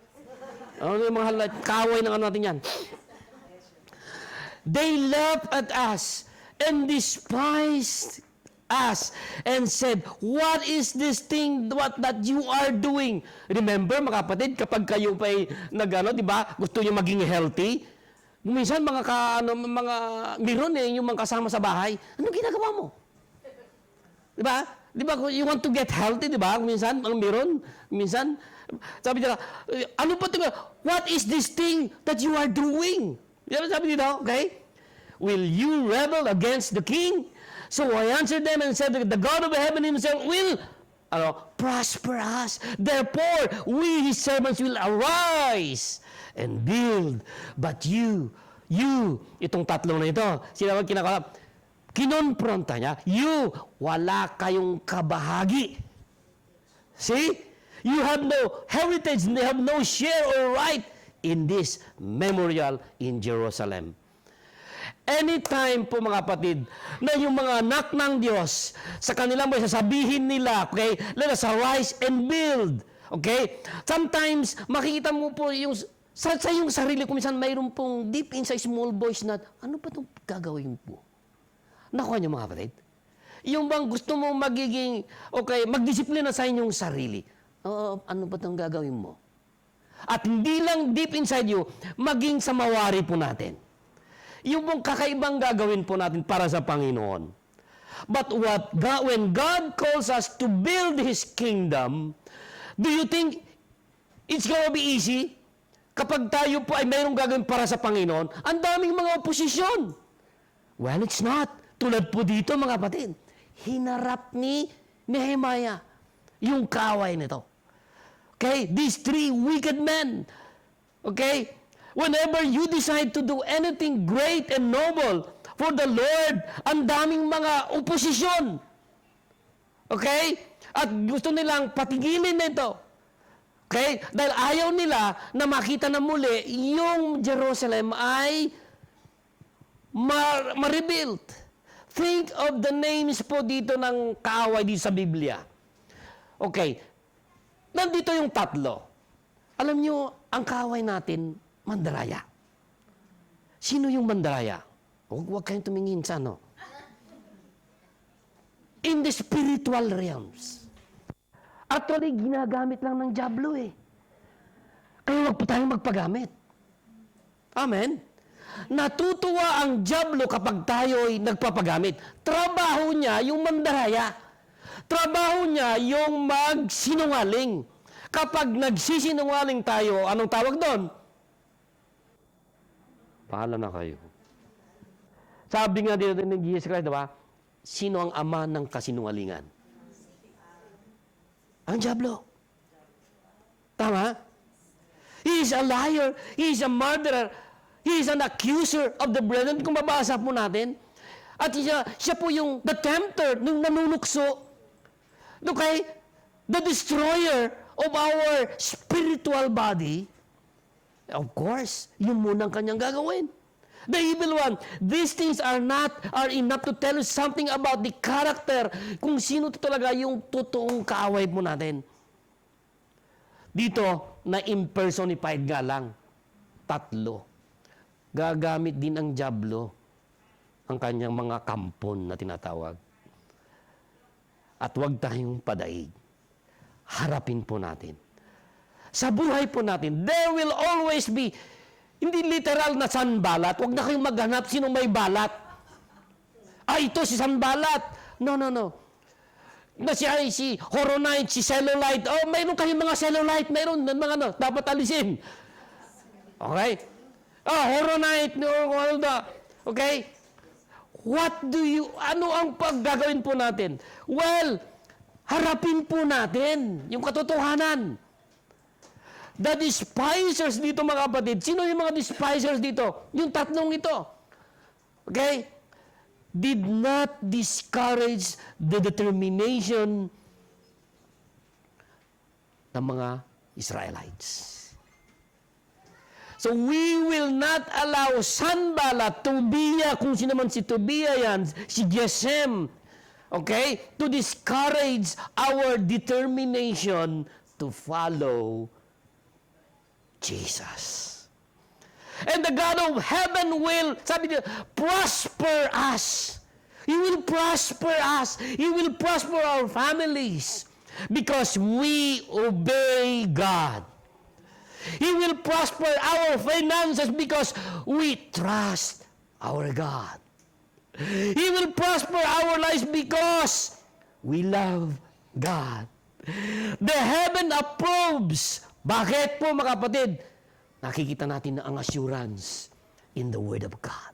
ano yung mga kaway ng ano natin yan. They laughed at us and despised us and said, what is this thing that you are doing? Remember, mga kapatid, kapag kayo pa'y nagano, di ba, gusto nyo maging healthy, Minsan mga meron yung mga kasama sa bahay. Ano ginagawa mo? Di ba? Di ba, you want to get healthy, di ba? Minsan, ang meron, minsan, sabi nila, ano ba ito? What is this thing that you are doing? Di ba sabi nila, okay? Will you rebel against the king? So I answered them and said, the God of heaven himself will prosper us. Therefore, we his servants will arise and build. But you, itong tatlong na ito, sila kinakalap, kinonfronta niya, wala kayong kabahagi. See? You have no heritage, you have no share or right in this memorial in Jerusalem. Anytime po mga kapatid, na yung mga anak ng Diyos, sa kanilang buhay, sasabihin nila, okay, let us arise and build. Okay? Sometimes, makikita mo po yung, sa yung sarili ko, minsan mayroon pong deep inside small voice na, ano ba itong gagawin po? Nakuha niyo mga kapatid? Yung bang gusto mo magiging, okay, magdisiplina sa inyong sarili. Ano ba itong gagawin mo? At hindi lang deep inside you, maging sa mawari po natin. Yung bang kakaibang gagawin po natin para sa Panginoon. But when God calls us to build His kingdom, do you think it's gonna be easy? Kapag tayo po ay mayroong gagawin para sa Panginoon, ang daming mga oposisyon. Well, it's not. Tulad po dito, mga kapatid, hinarap ni Nehemiah yung kaaway nito. Okay? These three wicked men. Okay? Whenever you decide to do anything great and noble for the Lord, ang daming mga oposisyon. Okay? At gusto nilang patigilin nito. Okay? Dahil ayaw nila na makita na muli yung Jerusalem ay ma-rebuild. Think of the names po dito ng kaaway dito sa Biblia. Okay. Nandito yung tatlo. Alam nyo, ang kaaway natin, mandaraya. Sino yung mandaraya? Huwag kayong tumingin sa ano. In the spiritual realms. Actually, ginagamit lang ng dyablo eh. Kaya huwag po tayong magpagamit. Amen? Natutuwa ang dyablo kapag tayo'y nagpapagamit. Trabaho niya yung mandaraya. Trabaho niya yung magsinungaling. Kapag nagsisinungaling tayo, anong tawag doon? Pahala na kayo. Sabi nga dito ng Jesus Christ, diba? Sino ang ama ng kasinungalingan? Ang dyablo. Tama? He is a liar. He is a murderer. He is an accuser of the brethren. Kung mabasa po natin. At siya po yung the tempter, nung nanunukso. Okay? The destroyer of our spiritual body. Of course, yun muna ang kanyang gagawin. The evil one. These things are enough to tell us something about the character. Kung sino talaga yung totoong kaaway po natin. Dito, na impersonified nga lang. Tatlo. Gagamit din ang dyablo ang kanyang mga kampon na tinatawag. At huwag tayong padaig. Harapin po natin. Sa buhay po natin, there will always be, hindi literal na sanbalat. Huwag na kayong maghanap sino may balat. Ito si sanbalat. No. Na si Horonite, si Cellulite. Mayroon kayong mga Cellulite. Mayroon mga dapat alisin. Okay? Horonite, okay? Ano ang paggagawin po natin? Well, harapin po natin yung katotohanan. The despisers dito, mga kapatid, sino yung mga despisers dito? Yung tatlong ito. Okay? Did not discourage the determination ng mga Israelites. So we will not allow Sanballat, Tobiah, kung sino man si Tobiah yan, si Geshem, okay, to discourage our determination to follow Jesus. And the God of heaven will, sabi niya, prosper us. He will prosper us. He will prosper our families because we obey God. He will prosper our finances because we trust our God. He will prosper our lives because we love God. The heaven approves. Bakit po mga kapatid? Nakikita natin na ang assurance in the Word of God.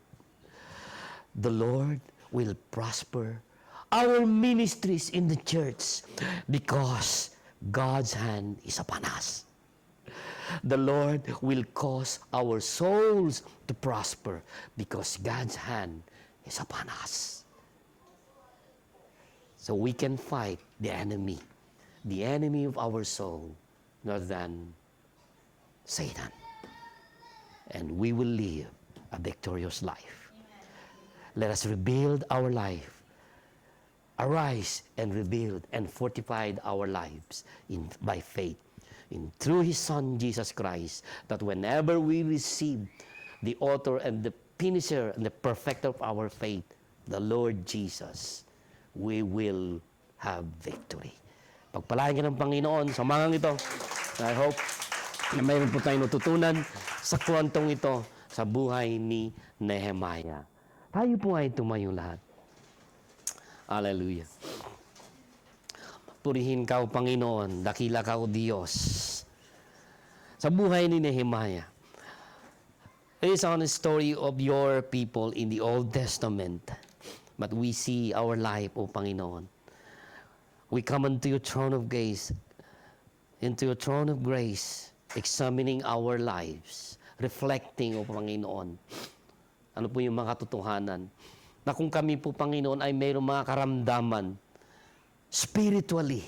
The Lord will prosper our ministries in the church because God's hand is upon us. The Lord will cause our souls to prosper because God's hand is upon us. So we can fight the enemy of our soul, not than Satan. And we will live a victorious life. Let us rebuild our life. Arise and rebuild and fortify our lives by faith through His Son, Jesus Christ, that whenever we receive the author and the finisher and the perfecter of our faith, the Lord Jesus, we will have victory. Pagpalain ka ng Panginoon sa mangang ito. I hope na mayroon po tayong natutunan sa kwentong ito sa buhay ni Nehemiah. Tayo po ay tumayo lahat. Hallelujah. Purihin ka, O Panginoon, dakila ka, O Diyos. Sa buhay ni Nehemiah, it is on the story of your people in the Old Testament. But we see our life, O Panginoon. We come into your throne of grace, examining our lives, reflecting, O Panginoon, ano po yung mga katotohanan, na kung kami po, Panginoon, ay mayroong mga karamdaman, spiritually,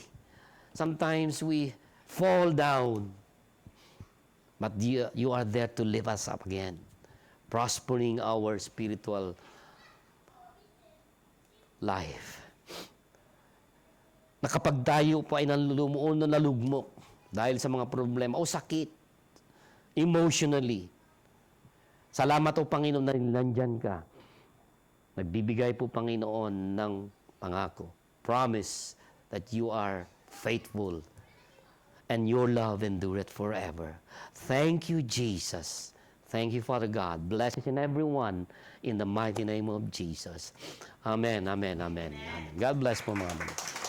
sometimes we fall down, but you are there to lift us up again, prospering our spiritual life. Na kapag tayo po ay nalulumoon na nalugmok dahil sa mga problema o sakit, emotionally, salamat o Panginoon na nandyan ka. Nagbibigay po Panginoon ng pangako, promise that you are faithful and your love endureth forever. Thank you, Jesus. Thank you, Father God. Bless each and everyone in the mighty name of Jesus. Amen, amen, amen, amen. God bless po mga kapatid.